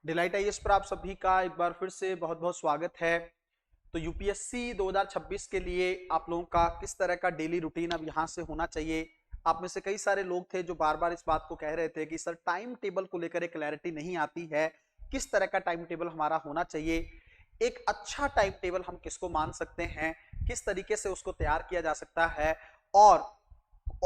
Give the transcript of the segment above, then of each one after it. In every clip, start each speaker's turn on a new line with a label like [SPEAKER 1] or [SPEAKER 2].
[SPEAKER 1] Delight IAS पर आप सभी का एक बार फिर से बहुत बहुत स्वागत है। तो यूपीएससी 2026 के लिए आप लोगों का किस तरह का डेली रूटीन अब यहाँ से होना चाहिए। आप में से कई सारे लोग थे जो बार बार इस बात को कह रहे थे कि सर टाइम टेबल को लेकर एक क्लैरिटी नहीं आती है, किस तरह का टाइम टेबल हमारा होना चाहिए, एक अच्छा टाइम टेबल हम किसको मान सकते हैं, किस तरीके से उसको तैयार किया जा सकता है, और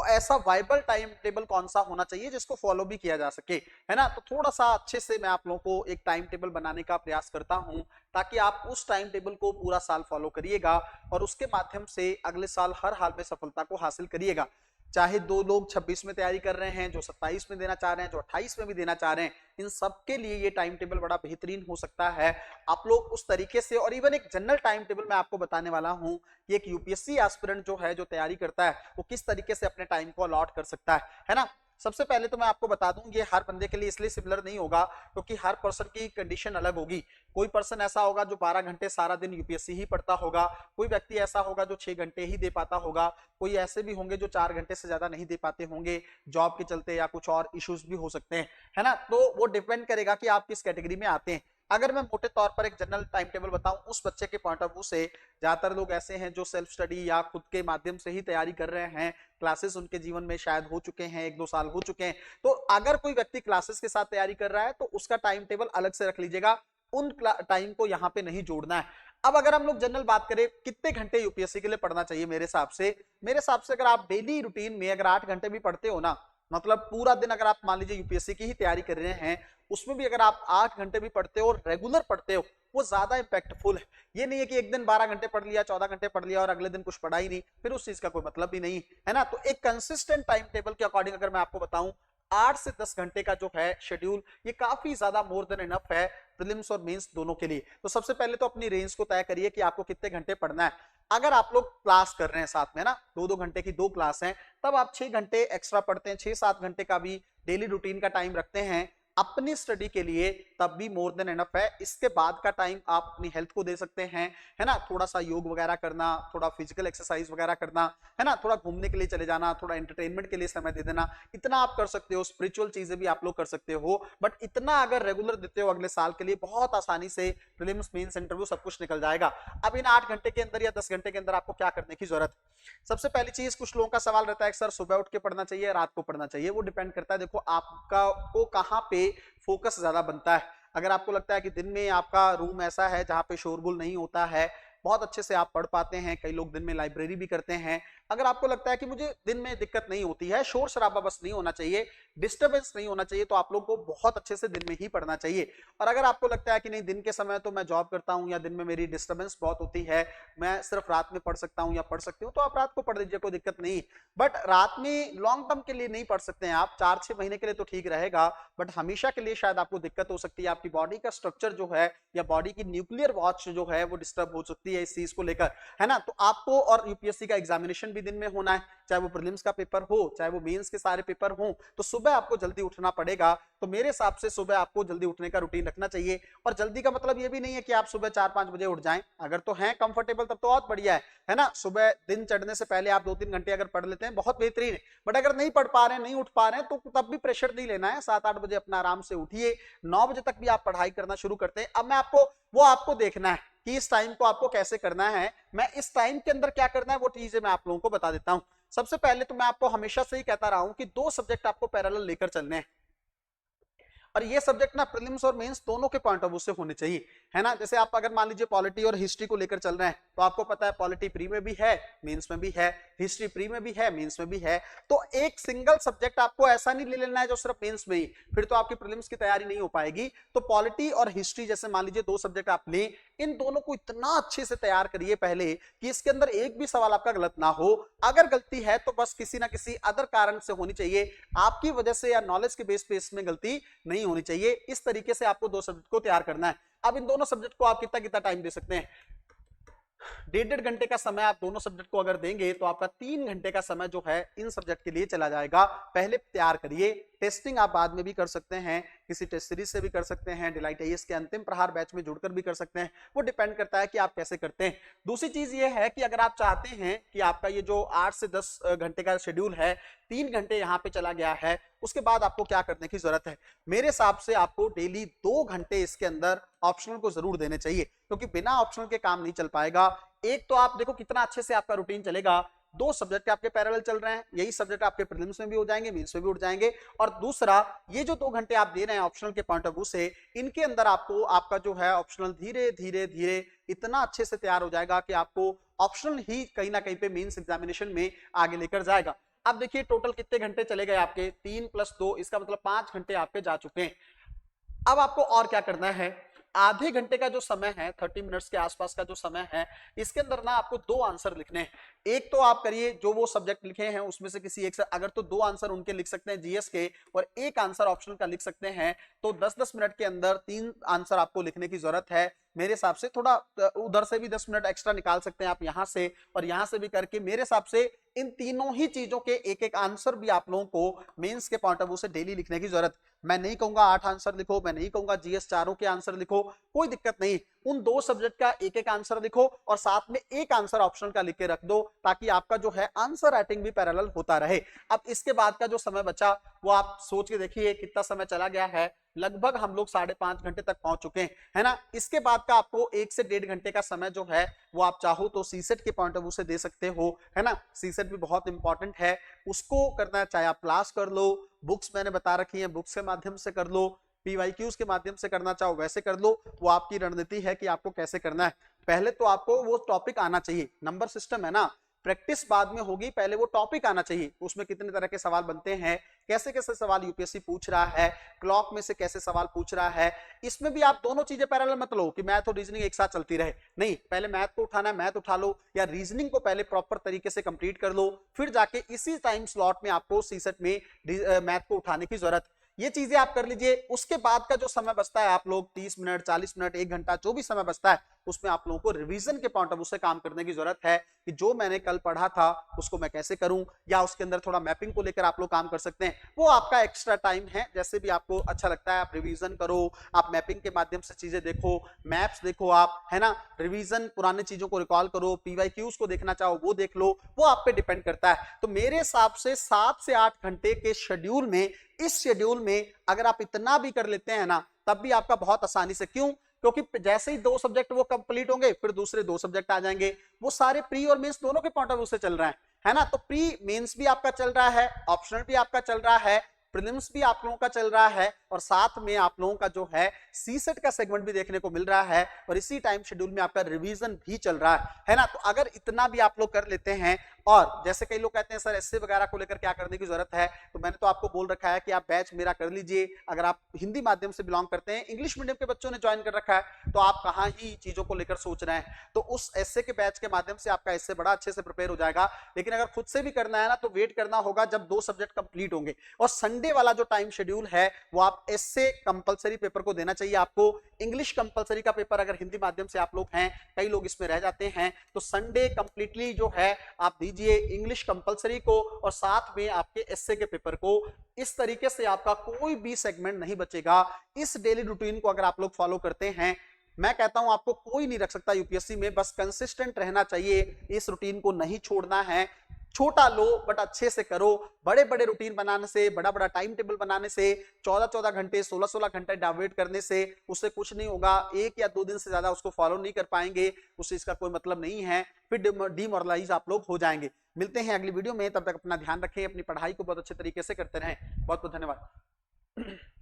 [SPEAKER 1] ऐसा वाइबल टाइम टेबल कौन सा होना चाहिए जिसको फॉलो भी किया जा सके, है ना। तो थोड़ा सा अच्छे से मैं आप लोगों को एक टाइम टेबल बनाने का प्रयास करता हूं ताकि आप उस टाइम टेबल को पूरा साल फॉलो करिएगा और उसके माध्यम से अगले साल हर हाल में सफलता को हासिल करिएगा। चाहे दो लोग 26 में तैयारी कर रहे हैं, जो 27 में देना चाह रहे हैं, जो 28 में भी देना चाह रहे हैं, इन सबके लिए ये टाइम टेबल बड़ा बेहतरीन हो सकता है। आप लोग उस तरीके से, और इवन एक जनरल टाइम टेबल मैं आपको बताने वाला हूं कि एक यूपीएससी एस्पिरेंट जो है, जो तैयारी करता है, वो किस तरीके से अपने टाइम को अलॉट कर सकता है ना। सबसे पहले तो मैं आपको बता दूं, ये हर बंदे के लिए इसलिए सिमिलर नहीं होगा क्योंकि हर पर्सन की कंडीशन अलग होगी। कोई पर्सन ऐसा होगा जो 12 घंटे सारा दिन यूपीएससी ही पढ़ता होगा, कोई व्यक्ति ऐसा होगा जो 6 घंटे ही दे पाता होगा, कोई ऐसे भी होंगे जो 4 घंटे से ज्यादा नहीं दे पाते होंगे, जॉब के चलते या कुछ और इश्यूज भी हो सकते हैं, है ना। तो वो डिपेंड करेगा कि आप किस कैटेगरी में आते हैं। अगर मैं मोटे तौर पर एक जनरल टाइम टेबल बताऊं उस बच्चे के पॉइंट ऑफ व्यू से, ज्यादातर लोग ऐसे हैं जो सेल्फ स्टडी या खुद के माध्यम से ही तैयारी कर रहे हैं, क्लासेस उनके जीवन में शायद हो चुके हैं, 1-2 साल हो चुके हैं। तो अगर कोई व्यक्ति क्लासेस के साथ तैयारी कर रहा है तो उसका टाइम टेबल अलग से रख लीजिएगा, उन टाइम को यहाँ पे नहीं जोड़ना है। अब अगर हम लोग जनरल बात करें कितने घंटे यूपीएससी के लिए पढ़ना चाहिए, मेरे हिसाब से अगर आप डेली रूटीन में अगर 8 घंटे भी पढ़ते हो ना, मतलब पूरा दिन अगर आप मान लीजिए यूपीएससी की ही तैयारी कर रहे हैं, उसमें भी अगर आप 8 घंटे भी पढ़ते हो और रेगुलर पढ़ते हो, वो ज्यादा इंपैक्टफुल है। ये नहीं है कि एक दिन 12 घंटे पढ़ लिया, 14 घंटे पढ़ लिया और अगले दिन कुछ पढ़ा ही नहीं, फिर उस चीज का कोई मतलब भी नहीं है ना। तो एक कंसिस्टेंट टाइम टेबल के अकॉर्डिंग अगर मैं आपको बताऊं, 8 से 10 घंटे का जो है शेड्यूल, ये काफी ज्यादा मोर देन इनफ है प्रीलिम्स और मेंस दोनों के लिए। तो सबसे पहले तो अपनी रेंज को तय करिए कि आपको कितने घंटे पढ़ना है। अगर आप लोग क्लास कर रहे हैं साथ में ना, 2-2 घंटे की 2 क्लास हैं, तब आप 6 घंटे एक्स्ट्रा पढ़ते हैं, 6-7 घंटे का भी डेली रूटीन का टाइम रखते हैं अपनी स्टडी के लिए, तब भी मोर देन एनफ है। इसके बाद का टाइम आप अपनी हेल्थ को दे सकते हैं, है ना। थोड़ा सा योग वगैरह करना, थोड़ा फिजिकल एक्सरसाइज वगैरह करना, है ना, थोड़ा घूमने के लिए चले जाना, थोड़ा एंटरटेनमेंट के लिए समय दे देना, इतना आप कर सकते हो। स्पिरिचुअल चीजें भी आप लोग कर सकते हो, बट इतना अगर रेगुलर देते हो अगले साल के लिए, बहुत आसानी से प्रीलिम्स मेंस इंटरव्यू सब कुछ निकल जाएगा। अब इन 8 घंटे के अंदर या 10 घंटे के अंदर आपको क्या करने की जरूरत है। सबसे पहली चीज, कुछ लोगों का सवाल रहता है सर सुबह उठ के पढ़ना चाहिए, रात को पढ़ना चाहिए। वो डिपेंड करता है, देखो आपका को कहाँ पे फोकस ज्यादा बनता है। अगर आपको लगता है कि दिन में आपका रूम ऐसा है जहां पे शोरगुल नहीं होता है, बहुत अच्छे से आप पढ़ पाते हैं, कई लोग दिन में लाइब्रेरी भी करते हैं। अगर आपको लगता है कि मुझे दिन में दिक्कत नहीं होती है, शोर शराबा बस नहीं होना चाहिए, डिस्टर्बेंस नहीं होना चाहिए, तो आप लोग को बहुत अच्छे से दिन में ही पढ़ना चाहिए। और अगर आपको लगता है कि नहीं, दिन के समय तो मैं जॉब करता हूं या दिन में मेरी डिस्टर्बेंस बहुत होती है, मैं सिर्फ रात में पढ़ सकता हूं या पढ़ सकती हूँ, तो आप रात को पढ़ लीजिए, कोई दिक्कत नहीं। बट रात में लॉन्ग टर्म के लिए नहीं पढ़ सकते हैं आप, 4-6 महीने के लिए तो ठीक रहेगा, बट हमेशा के लिए शायद आपको दिक्कत हो सकती है। आपकी बॉडी का स्ट्रक्चर जो है या बॉडी की न्यूक्लियर वॉच जो है वो डिस्टर्ब हो सकती है इस चीज को लेकर, है ना। तो आपको, और यूपीएससी का एग्जामिनेशन भी दिन में होना है, चाहे वो प्रीलिम्स का पेपर हो चाहे वो मेंस के सारे पेपर हो, तो सुबह आपको जल्दी उठना पड़ेगा। तो मेरे हिसाब से सुबह आपको जल्दी उठने का रूटीन रखना चाहिए। और जल्दी का मतलब ये भी नहीं है कि आप सुबह 4-5 बजे उठ जाएं, अगर तो हैं कंफर्टेबल तब तो बहुत बढ़िया है ना। सुबह दिन चढ़ने से पहले आप 2-3 घंटे अगर पढ़ लेते हैं, बहुत बेहतरीन है। बट अगर नहीं पढ़ पा रहे हैं, नहीं उठ पा रहे हैं, तो तब भी प्रेशर नहीं लेना है। 7-8 बजे अपना आराम से उठिए, 9 बजे तक भी आप पढ़ाई करना शुरू करते हैं। अब मैं आपको, वो आपको देखना है कि इस टाइम को आपको कैसे करना है, मैं इस टाइम के अंदर क्या करना है वो चीजें मैं आप लोगों को बता देता हूं। सबसे पहले तो मैं आपको हमेशा से ही कहता रहा हूं कि 2 सब्जेक्ट आपको पैरेलल लेकर चलने हैं, और ये सब्जेक्ट ना प्रीलिम्स और मेंस दोनों के पॉइंट ऑफ व्यू से होने चाहिए, है ना। जैसे आप अगर मान लीजिए पॉलिटी और हिस्ट्री को लेकर चल रहे हैं, तो आपको पता है पॉलिटी प्री में भी है, मेंस में भी है, हिस्ट्री प्री में भी है, मेंस में भी है। तो एक सिंगल सब्जेक्ट आपको ऐसा नहीं ले लेना है जो सिर्फ मेंस में ही, फिर तो आपकी प्रीलिम्स की तैयारी नहीं हो पाएगी। तो पॉलिटी और हिस्ट्री जैसे मान लीजिए 2 सब्जेक्ट आप लें, इन दोनों को इतना अच्छे से तैयार करिए पहले कि इसके अंदर एक भी सवाल आपका गलत ना हो। अगर गलती है तो बस किसी ना किसी अदर कारण से होनी चाहिए, आपकी वजह से या नॉलेज के बेस पे इसमें गलती नहीं होनी चाहिए। इस तरीके से आपको 2 सब्जेक्ट को तैयार करना है। अब इन दोनों सब्जेक्ट को आप कितना कितना टाइम दे सकते हैं, 1.5 घंटे का समय आप दोनों सब्जेक्ट को अगर देंगे तो आपका 3 घंटे का समय जो है इन सब्जेक्ट के लिए चला जाएगा। पहले तैयार करिए, टेस्टिंग आप बाद में भी कर सकते हैं, किसी टेस्ट सीरीज से भी कर सकते हैं, डिलाइट आईएएस के अंतिम प्रहार बैच में जुड़कर भी कर सकते हैं, वो डिपेंड करता है कि आप कैसे करते हैं। दूसरी चीज ये है कि अगर आप चाहते हैं कि आपका ये जो 8 से 10 घंटे का शेड्यूल है, 3 घंटे यहाँ पे चला गया है, उसके बाद आपको क्या करने की जरूरत है? मेरे हिसाब से आपको डेली 2 घंटे इसके अंदर ऑप्शनल को जरूर देने चाहिए, क्योंकि बिना ऑप्शनल के काम नहीं चल पाएगा। एक तो आप देखो कितना अच्छे से आपका रूटीन चलेगा, 2 सब्जेक्ट आपके पैरेलल चल रहे हैं, यही सब्जेक्ट आपके प्रीलिम्स में भी हो जाएंगे, मेंस में भी उठ जाएंगे। और दूसरा, ये जो 2 घंटे आप दे रहे हैं ऑप्शनल के पॉइंट ऑफ व्यू से, इनके अंदर आपको आपका जो है ऑप्शनल धीरे धीरे धीरे इतना अच्छे से तैयार हो जाएगा कि आपको ऑप्शनल ही कहीं ना कहीं पे मेंस एग्जामिनेशन में आगे लेकर जाएगा। अब देखिए टोटल कितने घंटे चले गए आपके, 3 + 2, इसका मतलब 5 घंटे आपके जा चुके हैं। अब आपको और क्या करना है, आधे घंटे का जो समय है, 30 मिनट्स के आसपास का जो समय है, इसके अंदर ना आपको 2 आंसर लिखने हैं। एक तो आप करिए जो वो सब्जेक्ट लिखे हैं उसमें से किसी एक से, अगर तो 2 आंसर उनके लिख सकते हैं जीएस के और 1 आंसर ऑप्शनल का लिख सकते हैं, तो 10-10 मिनट के अंदर 3 आंसर आपको लिखने की जरूरत है। मेरे हिसाब से थोड़ा उधर से भी 10 मिनट एक्स्ट्रा निकाल सकते हैं आप यहां से और यहां से भी करके, मेरे हिसाब से इन तीनों ही चीजों के एक एक आंसर भी आप लोगों को मेंस के पॉइंट ऑफ व्यू से डेली लिखने की जरूरत। मैं नहीं कहूंगा 8 आंसर लिखो, मैं नहीं कहूंगा जीएस चारों के आंसर लिखो, कोई दिक्कत नहीं, उन 2 सब्जेक्ट का एक एक आंसर लिखो और साथ में 1 आंसर ऑप्शनल का लिख के रख दो, ताकि आपका जो है आंसर राइटिंग भी पैरेलल होता रहे। अब इसके बाद का जो समय बचा वो आप सोच के देखिए कितना समय चला गया है, लगभग हम लोग 5.5 घंटे तक पहुंच चुके हैं, है ना। इसके बाद का आपको 1 से 1.5 घंटे का समय जो है वो आप चाहो तो सीसेट के पॉइंट ऑफ व्यू से दे सकते हो, है ना। सीसेट भी बहुत इंपॉर्टेंट है, उसको करना चाहे आप क्लास कर लो, बुक्स मैंने बता रखी है, बुक्स के माध्यम से कर लो, पीवाईक्यूज के माध्यम से करना चाहो वैसे कर लो, वो आपकी रणनीति है कि आपको कैसे करना है। पहले तो आपको वो टॉपिक आना चाहिए, नंबर सिस्टम है ना, प्रैक्टिस बाद में होगी, पहले वो टॉपिक आना चाहिए, उसमें कितने तरह के सवाल बनते हैं, कैसे कैसे सवाल यूपीएससी पूछ रहा है, क्लॉक में से कैसे सवाल पूछ रहा है। इसमें भी आप दोनों चीजें पैरेलल मत लो कि मैथ और रीजनिंग एक साथ चलती रहे, नहीं, पहले मैथ को उठाना है मैथ उठा लो, या रीजनिंग को पहले प्रॉपर तरीके से कंप्लीट कर लो, फिर जाके इसी टाइम स्लॉट में आपको सीसेट में मैथ को उठाने की जरूरत। ये चीजें आप कर लीजिए। उसके बाद का जो समय बचता है आप लोग 30 मिनट 40 मिनट 1 घंटा जो भी समय बचता है, उसमें आप लोगों को रिवीजन के पॉइंट ऑफ व्यू से काम करने की जरूरत है कि जो मैंने कल पढ़ा था उसको मैं कैसे करूं, या उसके अंदर थोड़ा मैपिंग को लेकर आप लोग काम कर सकते हैं, वो आपका एक्स्ट्रा टाइम है, जैसे भी आपको अच्छा लगता है आप रिवीजन करो, आप मैपिंग के माध्यम से चीजें देखो, मैप्स देखो आप, है ना, रिवीजन पुरानी चीजों को रिकॉल करो, पीवाईक्यूज को देखना चाहो वो देख लो, वो आप पे डिपेंड करता है। तो मेरे हिसाब से 7 से 8 घंटे के शेड्यूल में, इस शेड्यूल में अगर आप इतना भी कर लेते हैं ना, तब भी आपका बहुत आसानी से, क्यों, क्योंकि जैसे ही 2 सब्जेक्ट वो कंप्लीट होंगे फिर दूसरे 2 सब्जेक्ट आ जाएंगे, वो सारे प्री और मेंस दोनों के पॉइंट ऑफ व्यू से चल रहा है ना। तो प्री मेंस भी आपका चल रहा है, ऑप्शनल भी आपका चल रहा है, प्रीलिम्स भी आप लोगों का चल रहा है, और साथ में आप लोगों का जो है सीसेट का सेगमेंट भी देखने को मिल रहा है, और इसी टाइम शेड्यूल में आपका रिवीजन भी चल रहा है ना। तो अगर इतना भी आप लोग कर लेते हैं, और जैसे कई लोग कहते हैं सर एसए वगैरह को लेकर क्या करने की जरूरत है, तो मैंने तो आपको बोल रखा है कि आप बैच मेरा कर लीजिए। अगर आप हिंदी माध्यम से बिलोंग करते हैं, इंग्लिश मीडियम के बच्चों ने ज्वाइन कर रखा है, तो आप कहाँ ही चीजों को लेकर सोच रहे हैं, तो उस एसए के बैच के माध्यम से आपका एसए बड़ा अच्छे से प्रिपेयर हो जाएगा। लेकिन अगर खुद से भी करना है ना, तो वेट करना होगा जब 2 सब्जेक्ट कंप्लीट होंगे, और संडे वाला जो टाइम शेड्यूल है वो आप एसए कंपलसरी पेपर को देना चाहिए आपको। इंग्लिश कंपलसरी का पेपर अगर हिंदी माध्यम से आप लोग हैं, कई लोग इसमें रह जाते हैं, तो संडे कंप्लीटली जो है आप दीजिए इंग्लिश कंपलसरी को, और साथ में आपके एसए के पेपर को। इस तरीके से आपका कोई भी सेगमेंट नहीं बचेगा। इस डेली रूटीन को अगर आप लोग फॉलो करते हैं, मैं कहता हूं आपको कोई नहीं रख सकता यूपीएससी में, बस कंसिस्टेंट रहना चाहिए, इस रूटीन को नहीं छोड़ना है। छोटा लो बट अच्छे से करो। बड़े बड़े रूटीन बनाने से, बड़ा बड़ा टाइम टेबल बनाने से, 14-14 घंटे 16-16 घंटे डाइवर्ट करने से उससे कुछ नहीं होगा। 1 या 2 दिन से ज्यादा उसको फॉलो नहीं कर पाएंगे, उससे इसका कोई मतलब नहीं है, फिर डिमोरलाइज आप लोग हो जाएंगे। मिलते हैं अगली वीडियो में, तब तक अपना ध्यान रखें, अपनी पढ़ाई को बहुत अच्छे तरीके से करते रहें। बहुत बहुत धन्यवाद।